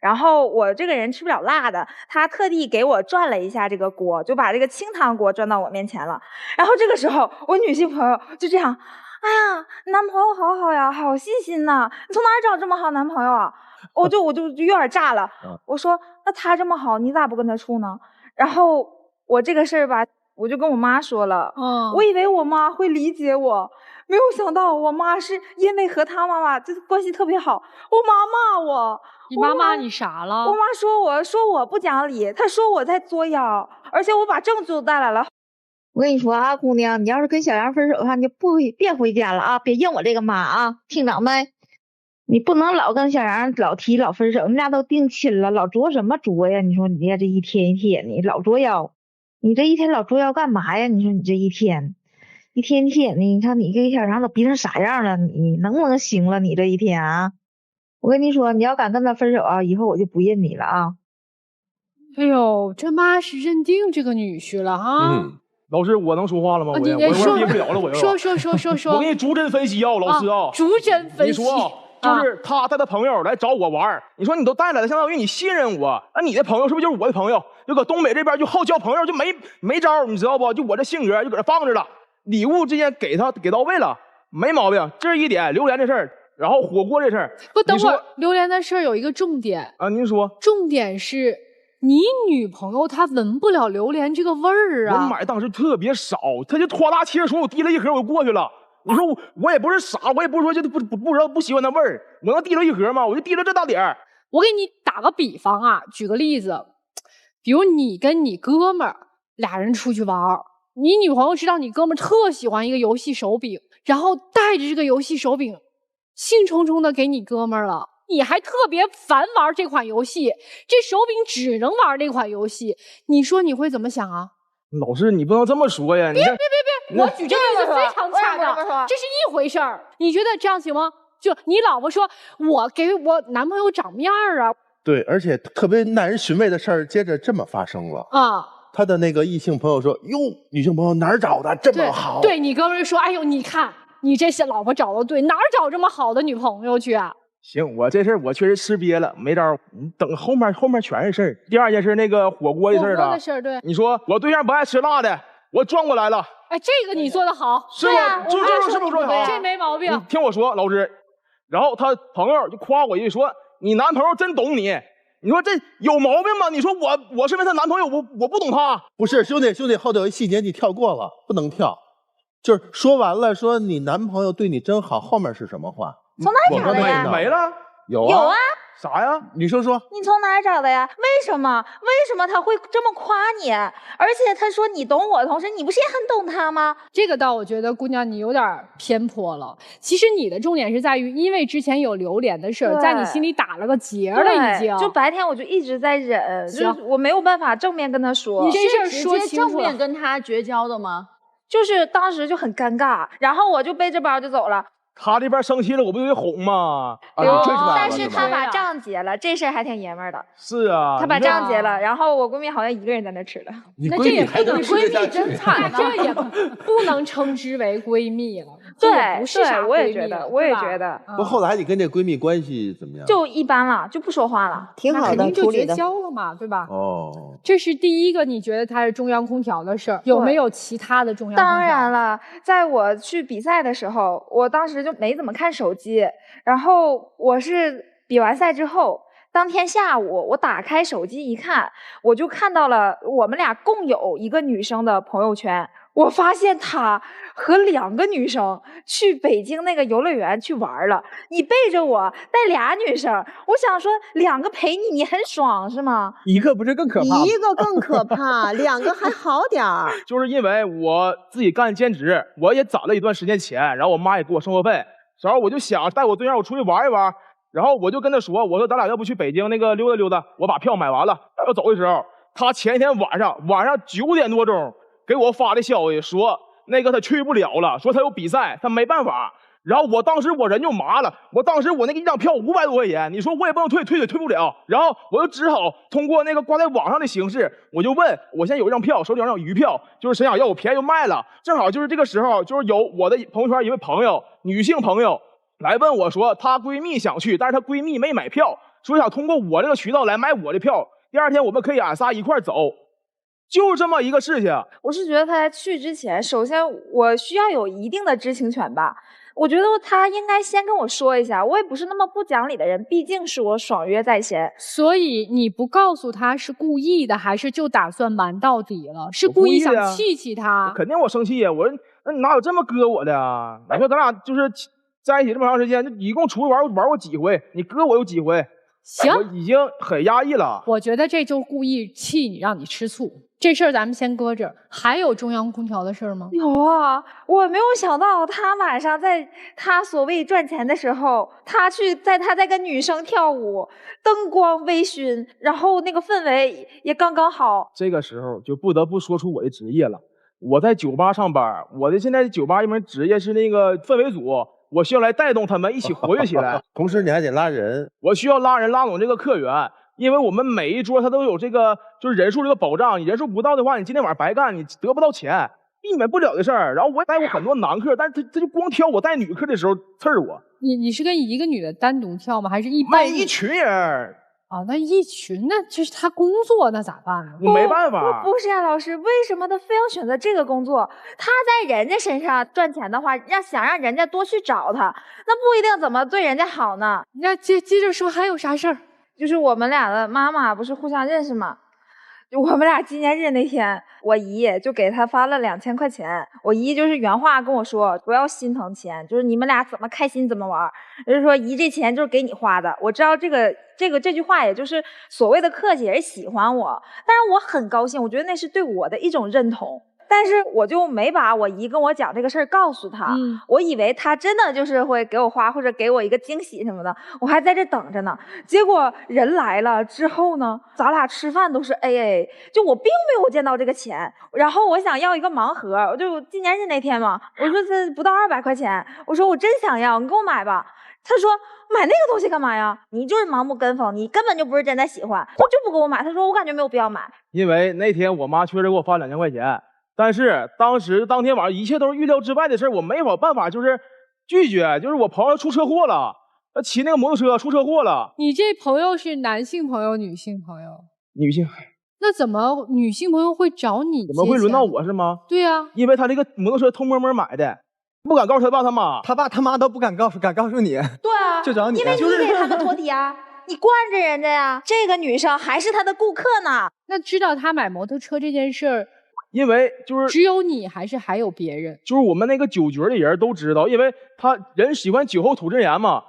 然後我這個人吃不了辣的，他特地給我轉了一下這個鍋，就把這個清湯鍋轉到我面前了。然後這個時候，我女性朋友就這樣，哎呀，男朋友好好呀，好細心吶，你從哪兒找這麼好男朋友啊？我就有點炸了。我說，那他這麼好，你咋不跟他處呢？然後我這個事兒吧，我就跟我媽說了。我以為我媽會理解我，沒有想到我媽是因為和他媽媽這關係特別好，我媽罵我。你媽罵你啥了？我媽說我不講理，她說我在作妖，而且我把證據都帶來了。我跟你說啊，姑娘，你要是跟小楊分手的話，你就別回家了啊，別認我這個媽啊，聽着沒？你不能老跟小楊老提老分手，你倆都定親了，老作什麼作呀？你說你這一天一天你老作妖，你這一天老作妖幹嘛呀？你說你這一天一天的，你看你跟小楊都逼成啥樣了？你能不能行了？你這一天啊？我跟你說，你要敢跟他分手啊，以後我就不認你了啊！哎呦，這媽是認定這個女婿了啊！老師，我能說話了嗎？我憋不了了，我要說。我給你逐幀分析啊，老師啊，逐幀分析。你說，就是他帶他朋友來找我玩，你說你都帶來了，相當於你信任我，那你的朋友是不是就是我的朋友？就擱東北這邊就好交朋友，就沒招，你知道不？就我這性格就擱這放着了。禮物之间给到位了，没毛病。这是一点，榴莲这事儿，然后火锅这事儿。不，等会儿榴莲的事儿有一个重点啊，您说。重点是你女朋友她闻不了榴莲这个味儿啊。我买当时特别少，她就夸大其词说，我递了一盒我就过去了。你说我也不是傻，我也不是说就不知道不喜欢那味兒，我能递了一盒吗？我就递了这大点儿。我给你打个比方啊，舉個例子，比如你跟你哥們兒倆人出去玩兒，你女朋友知道你哥們兒特喜歡一個遊戲手柄，然後帶着這個遊戲手柄興沖沖的給你哥們兒了，你還特別煩玩這款遊戲，這手柄只能玩這款遊戲，你說你會怎麼想啊？老師，你不能這麼說呀！別，我舉這個例子非常恰當，這是一回事兒。你覺得這樣行嗎？就你老婆說，我給我男朋友長面兒啊。對，而且特別耐人尋味的事兒，接着這麼發生了啊。他的那個異性朋友說：“喲，女性朋友哪兒找的這麼好？”對你哥們說：“哎呦，你看你這些老婆找的對，哪兒找這麼好的女朋友去啊？”行，我這事兒我確實吃癟了，沒招。你等後面全是事兒。第二件事那個火鍋的事兒了。火鍋的事兒，對。你說我對象不愛吃辣的，我轉過來了。哎，這個你做得好，是吧？是不是做得好？這沒毛病。你聽我說，老師。然後他朋友就誇我一句說：“你男朋友真懂你。”你說這有毛病嗎？你說我身為他男朋友，我不懂他。不是，兄弟，後頭有一細節你跳過了，不能跳。就是說完了，說你男朋友對你真好，後面是什麼話？從哪兒找的呀？沒了。有啊。啥呀？女生說。你從哪兒找的呀？為什麼他會這麼誇你？而且他說你懂我的同時，你不是也很懂他嗎？這個倒我覺得姑娘你有點偏頗了。其實你的重點是在於，因為之前有榴蓮的事兒，在你心裡打了個結了已經。就白天我就一直在忍，就是我沒有辦法正面跟他說。你這事兒說清楚。正面跟他絕交的嗎？就是當時就很尷尬，然後我就背着包就走了。他這邊生氣了，我不就得哄嗎？但是他把賬結了，這事兒還挺爺們兒的。是啊，他把賬結了，然後我閨蜜好像一個人在那吃了。那這也不能，閨蜜真慘，這也不能稱之為閨蜜了。對，我也覺得。不，後來你跟這閨蜜關係怎麼樣？就一般了，就不說話了，挺好的，肯定就絕交了嘛，對吧？哦，這是第一個，你覺得它是中央空調的事兒，有沒有其他的中央空調？當然了，在我去比賽的時候，我當時就沒怎麼看手機，然後我是比完賽之後，當天下午我打開手機一看，我就看到了我們倆共有一個女生的朋友圈。我發現她和2個女生去北京那個遊樂園去玩了，你背着我帶倆女生，我想說2個陪你，你很爽是嗎？一個不是更可怕嗎？一個更可怕，2個還好點兒。就是因為我自己幹兼職，我也攢了一段時間錢，然後我媽也給我生活費，然後我就想帶我對象我出去玩一玩，然後我就跟他說，我說咱倆要不去北京那個溜達溜達，我把票買完了，要走的時候，他前一天晚上9點多鐘。給我發的消息說，那個他去不了了，說他有比賽，他沒辦法。然後我當時我人就麻了，我當時我那個一張票500多塊錢，你說我也不能退不了。然後我就只好通過那個掛在網上的形式，我就問，我現在有一張票，手裡有餘票，就是誰想要我便宜就賣了。正好就是這個時候，就是有我的朋友圈一位朋友，女性朋友來問我說，她閨蜜想去，但是她閨蜜沒買票，說想通過我這個渠道來買我的票，第二天我們可以俺仨一塊走。就這麼一個事情，我是覺得他在去之前，首先我需要有一定的知情權吧。我覺得他應該先跟我說一下，我也不是那麼不講理的人，畢竟是我爽約在先。所以你不告訴他是故意的，還是就打算瞞到底了？是故意想氣氣他？肯定我生氣呀！我說那你哪有這麼割我的啊？你說咱倆就是在一起這麼長時間，就一共出去玩過幾回？你割我有幾回？行，我已經很壓抑了。我覺得這就故意氣你，讓你吃醋。這事兒咱們先擱這兒，還有中央空調的事兒嗎？有啊，我沒有想到他晚上在他所謂賺錢的時候，他在跟女生跳舞，燈光微醺，然後那個氛圍也剛剛好。這個時候就不得不說出我的職業了。我在酒吧上班，我的現在酒吧一門職業是那個氛圍組，我需要來帶動他們一起活躍起來。同時你還得拉人，我需要拉人拉攏這個客源。因為我們每一桌它都有這個就是人數這個保障，你人數不到的話，你今天晚上白幹，你得不到錢，避免不了的事兒。然後我也帶過很多男客，但是他就光挑我帶女客的時候刺兒我。你是跟一個女的單獨跳嗎？還是一般？一群人哦，那一群，那就是他工作，那咋办啊？我没办法。不是啊，老师，为什么他非要选择这个工作？他在人家身上赚钱的话，想让人家多去找他，那不一定怎么对人家好呢。那接着说，还有啥事儿？就是我们俩的妈妈不是互相认识吗？我们俩纪念日那天，我姨就给他发了2000块钱。我姨就是原话跟我说，不要心疼钱，就是你们俩怎么开心怎么玩。就是说姨这钱就是给你花的。我知道这句话也就是所谓的客气，也是喜欢我，但是我很高興，我觉得那是对我的一種認同。但是我就沒把我姨跟我講這個事兒告訴他，我以為他真的就是會給我花或者給我一個驚喜什麼的，我還在這等着呢。結果人來了之後呢，咱倆吃飯都是 AA， 就我並沒有見到這個錢。然後我想要一個盲盒，我就紀念日那天嘛，我說這不到200塊錢，我說我真想要，你給我買吧。他說買那個東西幹嘛呀？你就是盲目跟風，你根本就不是真的喜歡，我就不給我買。他說我感覺沒有必要買。因為那天我媽確實給我發2000塊錢。但是當天晚上一切都是預料之外的事，我沒有辦法就是拒絕。就是我朋友出車禍了，他騎那個摩托車出車禍了。你這朋友是男性朋友、女性朋友？女性。那怎麼女性朋友會找你？怎麼會輪到我是嗎？對啊，因為他這個摩托車偷摸摸買的，不敢告訴他爸他媽，他爸他媽都不敢告訴你。對啊，就找你，因為你給他們托底啊。你慣着人家呀，這個女生還是他的顧客呢。那知道他買摩托車這件事兒，因為就是只有你還是還有別人？就是我們那個酒局的人都知道，因為他人喜歡酒後吐真言嘛。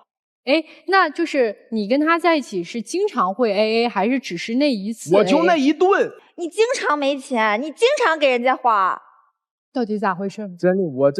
哎，那就是你跟他在一起是經常會 AA， 還是只是那一次 AA？ 我就那一頓。你經常沒錢，你經常給人家花，到底咋回事？真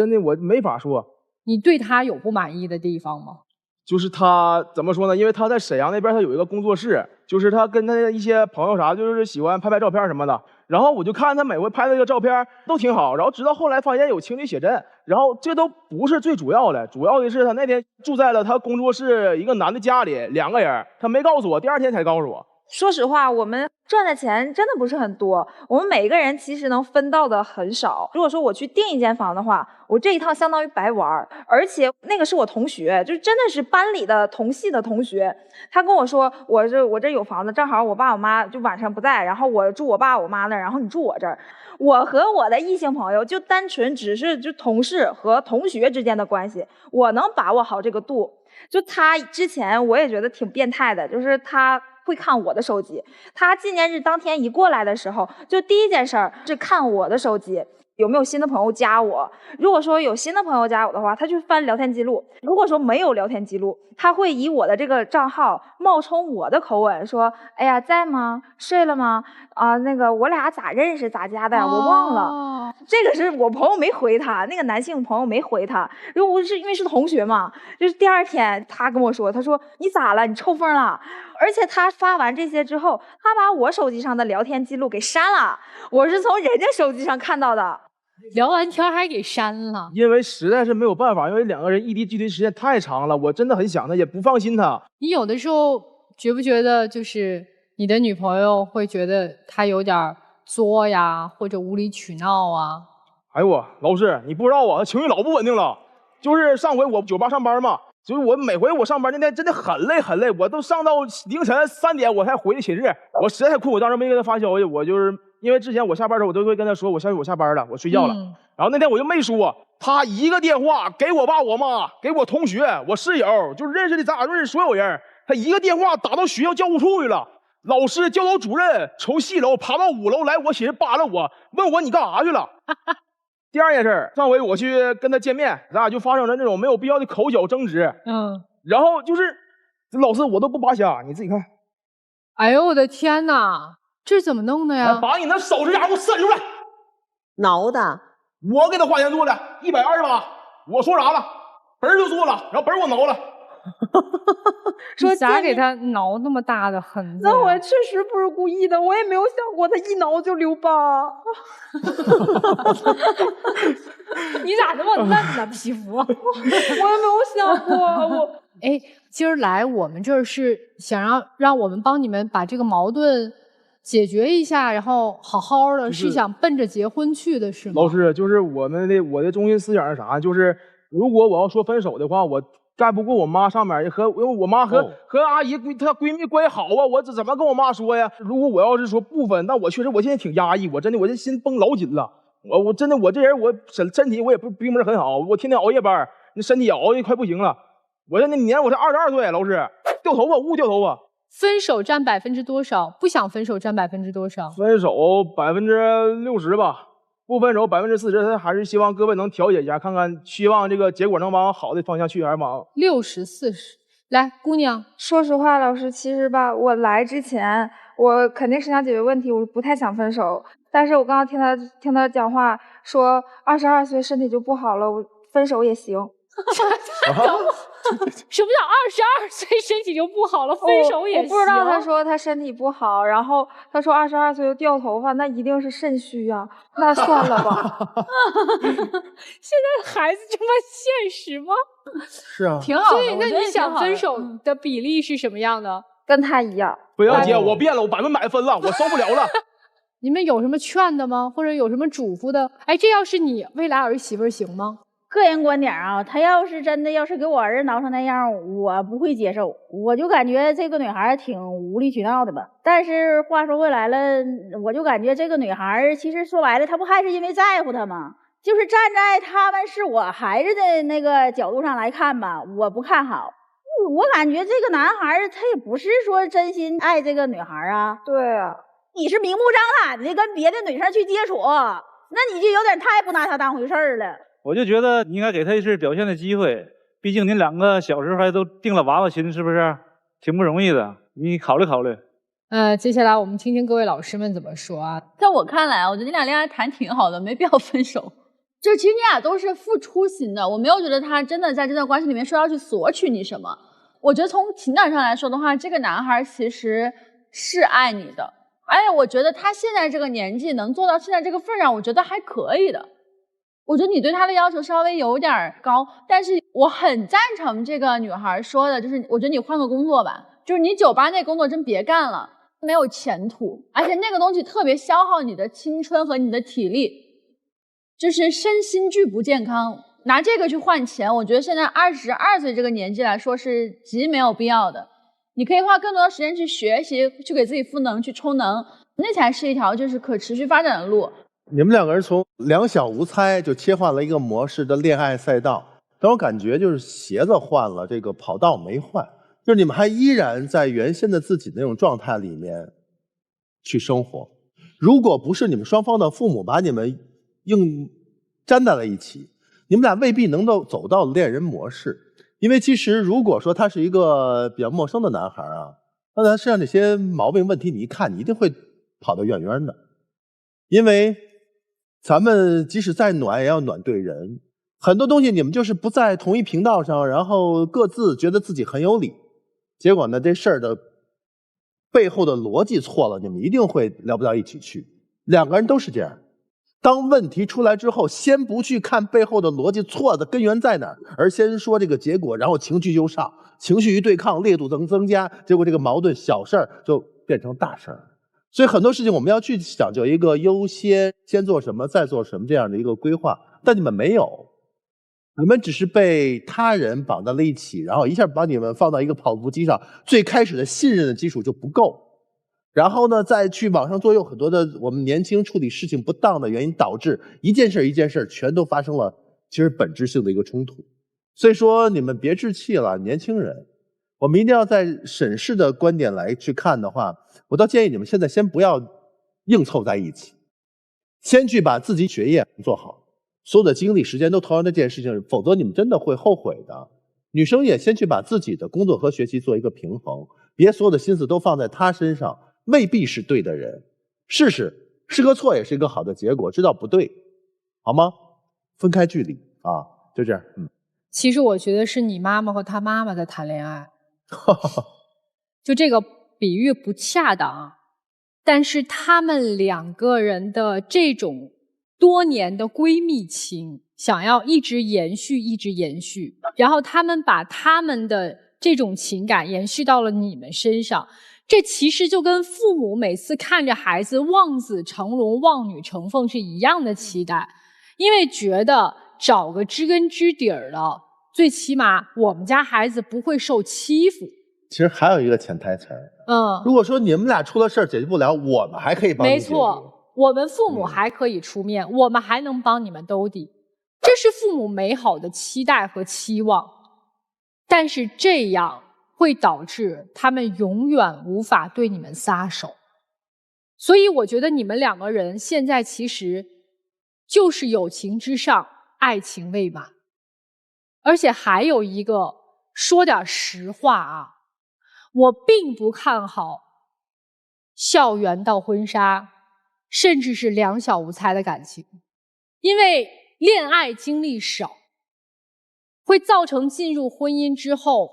的，我沒法說。你對他有不滿意的地方嗎？就是他怎麼說呢？因為他在瀋陽那邊，他有一個工作室，就是他跟他的一些朋友啥，就是喜歡拍照片什麼的。然後我就看他每回拍的這個照片都挺好，然後直到後來發現有情侶寫真，然後這都不是最主要的，主要的是他那天住在了他工作室一個男的家裡，2個人，他沒告訴我，第2天才告訴我。說實話，我們賺的錢真的不是很多，我們每個人其實能分到的很少。如果說我去訂一間房的話，我這一趟相當於白玩，而且那個是我同學，就真的是班裡的同系的同學。他跟我說，我這有房子，正好我爸我媽就晚上不在，然後我住我爸我媽那兒，然後你住我這兒。我和我的異性朋友就單純只是就同事和同學之間的關係，我能把握好這個度。就他之前我也覺得挺變態的，就是他會看我的手機，他紀念日當天一過來的時候，就第一件事兒是看我的手機有沒有新的朋友加我。如果說有新的朋友加我的話，他就翻聊天記錄；如果說沒有聊天記錄，他會以我的這個賬號冒充我的口吻說：“哎呀，在嗎？睡了嗎？那個我倆咋認識咋加的呀？我忘了。”這個是我朋友沒回他，那個男性朋友沒回他，因為是同學嘛。就是第2天他跟我說，他說：“你咋了？你抽風了？”而且他發完這些之後，他把我手機上的聊天記錄給刪了，我是從人家手機上看到的。聊完天還給刪了，因為實在是沒有辦法，因為2個人異地距離時間太長了，我真的很想他，也不放心他。你有的時候覺不覺得，就是你的女朋友會覺得他有點作呀，或者無理取鬧啊？哎呦我老師，你不知道啊，他情緒老不穩定了。就是上回我酒吧上班嘛，就是我每回我上班那天真的很累很累，我都上到凌晨3點我才回的寢室，我實在太困，我當時沒給他發消息，我就是因為之前我下班的時候我都會跟他說我消息我下班了，我睡覺了。然後那天我就沒說，他一個電話給我爸我媽，給我同學我室友，就是認識的咱倆認識所有人，他一個電話打到學校教務處去了，老師教導主任從4樓爬到5樓來我寢室扒拉我，問我你幹啥去了。第2件事，上回我去跟他見面，咱倆就發生了那種沒有必要的口角爭執。然後就是老師我都不拔瞎，你自己看。哎呦我的天哪，這怎麼弄的呀？把你那手指甲給我伸出來。撓的。我給他花錢做的，128。我說啥了？本兒就做了，然後本兒我撓了。說咋給他撓那麼大的痕子？那我確實不是故意的，我也沒有想過他一撓就留疤。你咋那麼嫩呢皮膚？我也沒有想過。哎，今兒來我們這兒是想讓我們幫你們把這個矛盾解決一下，然後好好的，是想奔着結婚去的是嗎？老師，就是我的中心思想是啥？就是如果我要說分手的話，我蓋不过我媽上面，因为我媽和阿姨她闺蜜關係好啊，我怎麼跟我媽說呀？如果我要是說不分，但我確實我現在挺壓抑，我真的我這心繃老緊了。我真的我這人我身體我也並不是很好，我天天熬夜班，那身體也熬得快不行了。我那年我才22歲，老師掉頭髮，掉頭髮。分手占多少？不想分手占多少？分手60%吧。不分手40%，他還是希望各位能調解一下，看看，希望這個結果能往好的方向去，還是往60-40。來，姑娘，說實話，老師，其實吧，我來之前，我肯定是想解決問題，我不太想分手。但是我剛剛聽他講話，說22歲身體就不好了，我分手也行。什麼叫22歲身體就不好了，分手也行？我不知道他說他身體不好，然後他說22歲就掉頭髮，那一定是腎虛啊，那算了吧。現在孩子這麼現實嗎？是啊，挺好的。所以那你想分手的比例是什麼樣的？跟他一樣。不要姐，我變了，我100%分了，我受不了了。你們有什麼勸的嗎？或者有什麼囑咐的？哎，這要是你未來兒媳婦行嗎？個人觀點啊，他要是真的給我兒子鬧成那樣，我不會接受。我就感覺這個女孩挺無理取鬧的吧。但是話說回來了，我就感覺這個女孩其實說白了，她不還是因為在乎他嗎？就是站在他們是我孩子的那個角度上來看吧，我不看好。我感覺這個男孩他也不是說真心愛這個女孩啊。對啊，你是明目張膽的跟別的女生去接觸，那你就有點太不拿他當回事兒了。我就覺得你應該給他一次表現的機會，畢竟您兩個小時候還都定了娃娃親，是不是？挺不容易的，你考慮考慮。接下來我們聽聽各位老師們怎麼說啊。在我看來，我覺得你倆戀愛談挺好的，沒必要分手。就其實你倆都是付出型的，我沒有覺得他真的在這段關係裡面說要去索取你什麼。我覺得從情感上來說的話，這個男孩其實是愛你的，而且我覺得他現在這個年紀能做到現在這個份上，我覺得還可以的。我覺得你對他的要求稍微有點高，但是我很贊成這個女孩說的，就是我覺得你換個工作吧，就是你酒吧那工作真別幹了，沒有前途，而且那個東西特別消耗你的青春和你的體力，就是身心俱不健康。拿這個去換錢，我覺得現在22歲這個年紀來說是極沒有必要的。你可以花更多的時間去學習，去給自己賦能，去充能，那才是一條就是可持續發展的路。你們兩個人從兩小無猜就切換了一個模式的戀愛賽道，但我感覺就是鞋子換了，這個跑道沒換，就是你們還依然在原先的自己那種狀態裡面去生活。如果不是你們雙方的父母把你們硬粘在了一起，你們倆未必能夠走到戀人模式。因為其實如果說他是一個比較陌生的男孩啊，那他身上這些毛病問題你一看，你一定會跑得遠遠的。因為咱們即使再暖也要暖對人，很多東西你們就是不在同一頻道上，然後各自覺得自己很有理，結果呢這事兒的背後的邏輯錯了，你們一定會聊不到一起去。兩個人都是這樣，當問題出來之後，先不去看背後的邏輯錯的根源在哪兒，而先說這個結果，然後情緒就上，情緒一對抗，烈度增加，結果這個矛盾小事兒就變成大事兒。所以很多事情我們要去講究一個優先，先做什麼再做什麼這樣的一個規劃，但你們沒有，你們只是被他人綁在了一起，然後一下把你們放到一個跑步機上，最開始的信任的基礎就不夠，然後呢再去往上做，有很多的我們年輕處理事情不當的原因，導致一件事一件事全都發生了其實本質性的一個衝突。所以說你們別置氣了，年輕人，我們一定要在審视的觀點來去看的話，我倒建議你們現在先不要硬湊在一起，先去把自己學業做好，所有的精力时間都投入这件事情，否則你們真的會後悔的。女生也先去把自己的工作和學習做一個平衡，別所有的心思都放在他身上，未必是對的人。試試，試個錯也是一個好的結果，知道不對，好嗎？分開距離啊，就這樣。其實我覺得是你媽媽和他媽媽在談戀愛，就這個比喻不恰當，但是他們兩個人的這種多年的閨蜜情想要一直延續一直延續，然後他們把他們的這種情感延續到了你們身上，這其實就跟父母每次看着孩子望子成龍望女成鳳是一樣的期待，因為覺得找個知根知底兒的最起碼我們家孩子不會受欺負。其實還有一個潛台詞儿，如果說你們俩出了事儿解決不了，我們還可以帮你解決。没錯，我們父母还可以出面，我們還能帮你們兜底，這是父母美好的期待和期望。但是這樣會導致他們永遠無法對你們撒手。所以我覺得你們兩個人現在其實就是友情之上，愛情未滿。而且還有一個，說點實話啊，我並不看好校園到婚紗，甚至是兩小無猜的感情，因為戀愛經歷少，會造成進入婚姻之後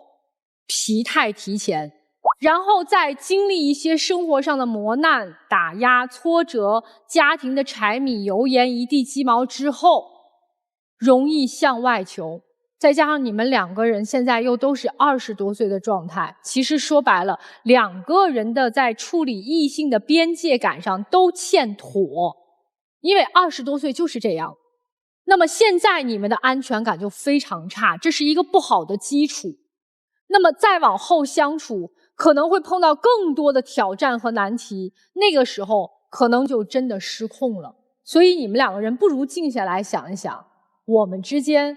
疲態提前，然後再經歷一些生活上的磨難、打壓、挫折，家庭的柴米油鹽一地雞毛之後，容易向外求。再加上你們两個人現在又都是20多歲的狀態，其實說白了，兩個人的在處理異性的邊界感上都欠妥，因為20多歲就是這樣。那麼現在你們的安全感就非常差，這是一個不好的基礎。那麼再往後相處，可能會碰到更多的挑戰和難題，那個時候可能就真的失控了。所以你們两個人不如靜下來想一想，我們之間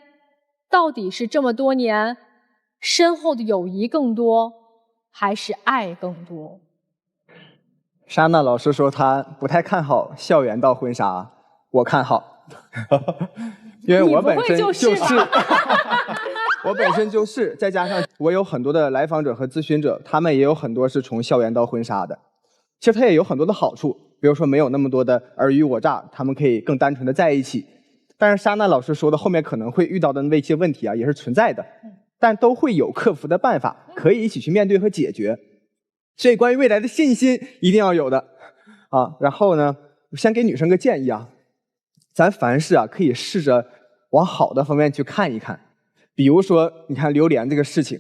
到底是這麼多年深厚的友誼更多，還是愛更多？莎娜老師說她不太看好校園到婚紗，我看好，因為我本身就是我本身就是，再加上我有很多的來訪者和諮詢者，他們也有很多是從校園到婚紗的。其實它也有很多的好處，比如說沒有那麼多的尔虞我詐，他們可以更单純的在一起。但是莎娜老師說的后面可能會遇到的那些問題啊，也是存在的，但都會有克服的辦法，可以一起去面對和解決。所以關於未來的信心一定要有的啊。然後呢，我先給女生個建議啊，咱凡事啊可以試着往好的方面去看一看。比如說，你看榴蓮這個事情，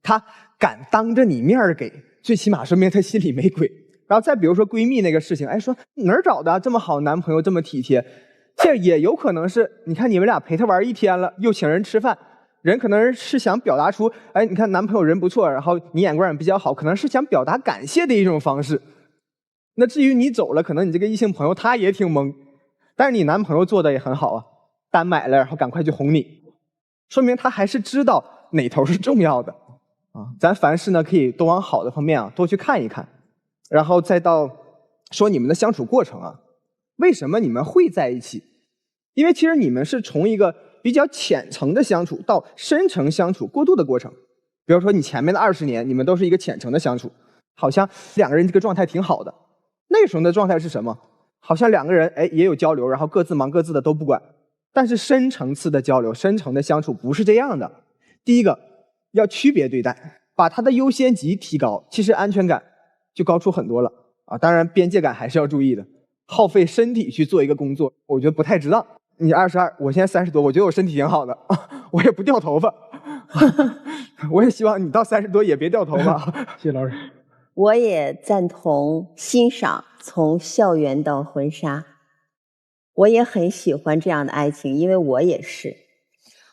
她敢當着你面給，最起碼說明她心裡沒鬼。然後再比如說閨蜜那個事情，哎，說哪兒找的這麼好男朋友，這麼體貼？這也有可能是，你看你們倆陪他玩一天了，又請人吃飯，人可能是想表達出，哎，你看男朋友人不錯，然後你眼光也比較好，可能是想表達感謝的一種方式。那至於你走了，可能你這個異性朋友他也挺懵，但是你男朋友做的也很好啊，单買了，然後趕快去哄你，說明他還是知道哪頭是重要的啊。咱凡事呢可以多往好的方面啊多去看一看，然後再到說你們的相處过程啊。为什麼你們會在一起？因為其實你們是從一個比較淺層的相處到深層相處過渡的過程。比如說你前面的20年，你們都是一個淺層的相處，好像兩個人這個狀態挺好的。那時候的狀態是什麼？好像兩個人也有交流，然後各自忙各自的都不管。但是深層次的交流，深層的相處不是這樣的。第一個要區別對待，把它的優先級提高，其實安全感就高出很多了啊。當然邊界感還是要注意的。耗費身體去做一個工作，我覺得不太值當。你22，我現在30多，我覺得我身體挺好的，我也不掉頭髮。我也希望你到30多也別掉頭髮。謝謝老師。我也贊同欣賞從校園到婚紗，我也很喜歡這樣的愛情，因為我也是。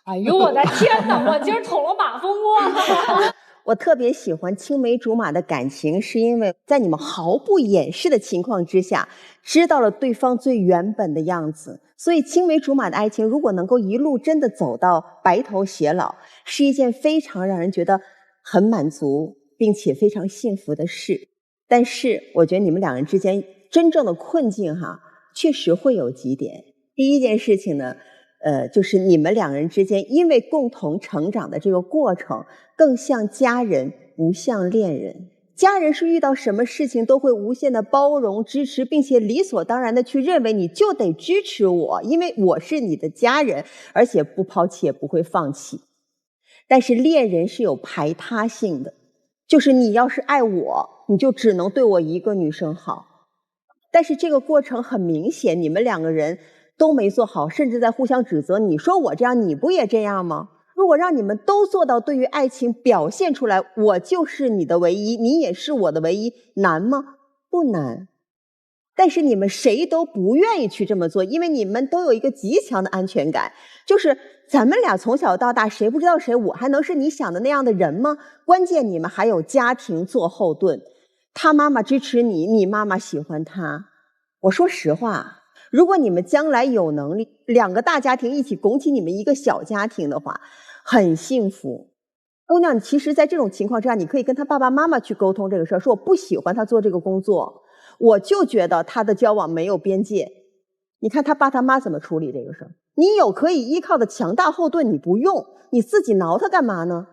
哎呦我的天哪，我今兒捅了馬蜂窩。我特別喜歡青梅竹馬的感情，是因為在你們毫不掩飾的情況之下，知道了對方最原本的樣子。所以青梅竹馬的愛情，如果能夠一路真的走到白頭偕老，是一件非常讓人覺得很滿足並且非常幸福的事。但是我覺得你們兩人之間真正的困境確實會有幾點。第一件事情呢，就是你們兩人之間因為共同成長的這個過程更像家人，不像戀人。家人是遇到什麼事情都會無限的包容支持，並且理所當然的去認為你就得支持我，因為我是你的家人，而且不拋棄也不會放棄。但是戀人是有排他性的，就是你要是愛我，你就只能對我一個女生好。但是這個過程很明顯，你們兩個人都沒做好，甚至在互相指責。你說我這樣，你不也這樣嗎？如果讓你們都做到對於愛情表現出來，我就是你的唯一，你也是我的唯一，難嗎？不難。但是你们誰都不愿意去这么做，因为你们都有一个极强的安全感，就是咱们俩从小到大谁不知道谁，我还能是你想的那样的人吗？关键你们还有家庭做后盾，他妈妈支持你，你媽媽喜歡他。我說實話，如果你們將來有能力，2個大家庭一起拱起你們一個小家庭的話，很幸福。姑娘，其實在這種情況之下，你可以跟他爸爸媽媽去溝通這個事兒，說我不喜歡他做這個工作，我就覺得他的交往沒有邊界。你看他爸他媽怎麼處理這個事兒？你有可以依靠的強大後盾，你不用，你自己撓他幹嘛呢？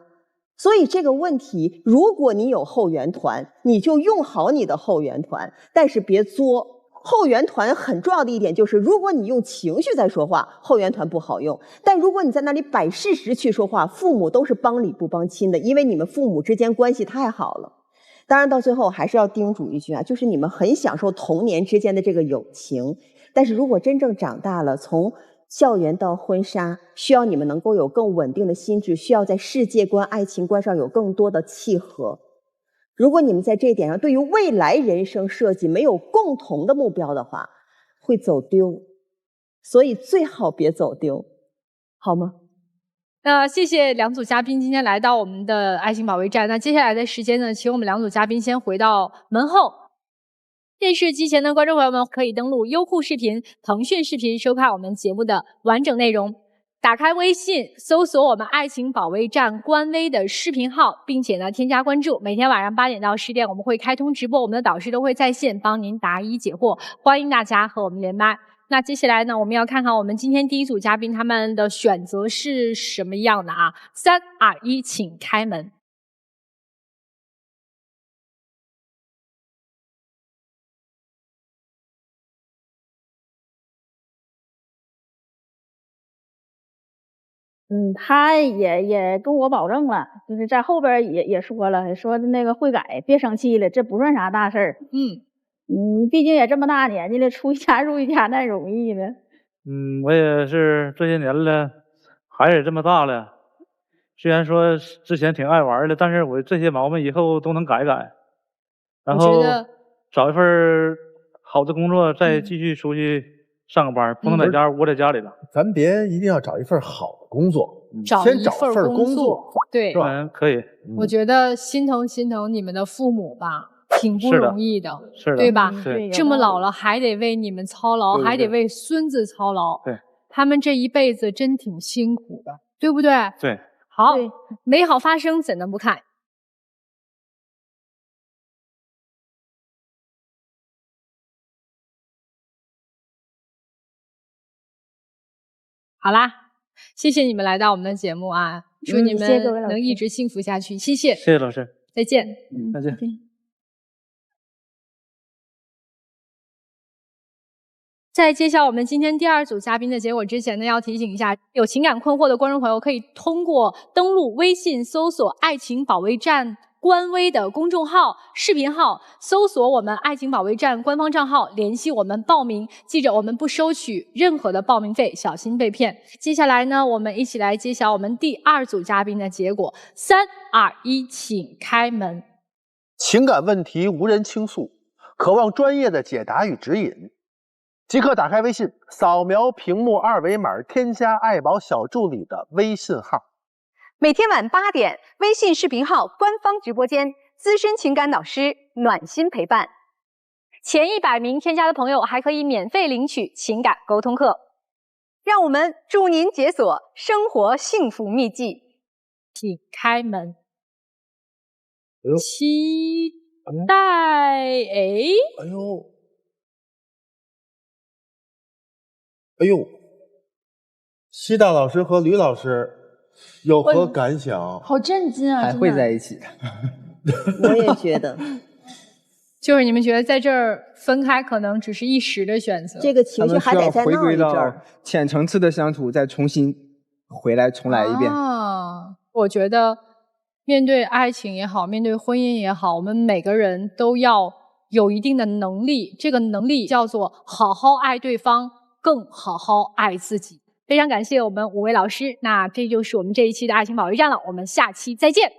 所以這個問題，如果你有後援團，你就用好你的後援團，但是別作。後援團很重要的一點就是，如果你用情緒在說話，後援團不好用；但如果你在那裡擺事實去說話，父母都是幫理不幫親的，因為你們父母之間關係太好了。當然到最後還是要叮囑一句啊，就是你們很享受童年之間的這個友情，但是如果真正長大了，從校園到婚紗，需要你們能夠有更穩定的心智，需要在世界觀、愛情觀上有更多的契合。如果你們在這一點上對於未來人生設計沒有共同的目標的話，會走丟，所以最好別走丟，好嗎？謝謝兩組嘉賓今天來到我們的愛情保衛戰。那接下來的時間呢，請我們兩組嘉賓先回到門後。電視機前的觀眾朋友們可以登錄優酷視頻、騰訊視頻收看我們節目的完整內容。打開微信，搜索我們愛情保衛戰官微的視頻號，並且呢添加關注。每天晚上8點到10點，我們會開通直播，我們的導師都會在線幫您答疑解惑，歡迎大家和我們連麥。那接下來呢，我們要看看我們今天第一組嘉賓他們的選擇是什麼樣的啊？3、2、1，請開門。他也跟我保證了，就是在後邊也說了，說那個會改，別生氣了，這不算啥大事兒。畢竟也這麼大年紀了，出一家入一家那容易呢。我也是這些年了，孩子也這麼大了，雖然說之前挺愛玩的，但是我這些毛病以後都能改改，然後找一份好的工作，再繼續出去上個班，不能在家窩在家裡了。咱別一定要找一份好的工作，先找份工作，對，是吧？可以。我覺得心疼你們的父母吧，挺不容易的，是的，對吧？對，這麼老了還得為你們操勞，還得為孫子操勞，對，他們這一輩子真挺辛苦的，對不對？對。好，美好發生怎能不看？好啦，謝謝你們來到我們的節目啊！祝你們能一直幸福下去，謝謝。謝謝老師，再見。再見。在揭曉我們今天第2組嘉賓的結果之前呢，要提醒一下，有情感困惑的觀眾朋友可以通過登錄微信搜索“愛情保衛戰”官微的公眾號、視頻號，搜索我們愛情保衛戰官方賬號，聯繫我們報名。記着，我們不收取任何的報名費，小心被騙。接下來呢，我們一起來揭曉我們第2組嘉賓的結果。3、2、1，請開門。情感問題無人傾訴，渴望專業的解答與指引，即刻打開微信，掃描屏幕2維碼，添加愛寶小助理的微信號。每天晚8點，微信視頻號官方直播間，資深情感導師暖心陪伴。前100名添加的朋友還可以免費領取情感溝通課。讓我們祝您解鎖生活幸福秘籍。請開門。期待西大老師和呂老師有何感想？好震驚啊！還會在一起？我也覺得，就是你們覺得在這兒分開可能只是一時的選擇，這個情緒還得再鬧一陣兒。回歸到淺層次的相處，再重新回來重來一遍。我覺得面對愛情也好，面對婚姻也好，我們每個人都要有一定的能力，這個能力叫做好好愛對方，更好好愛自己。非常感謝我們5位老師，那這就是我們這一期的愛情保衛戰了，我們下期再見。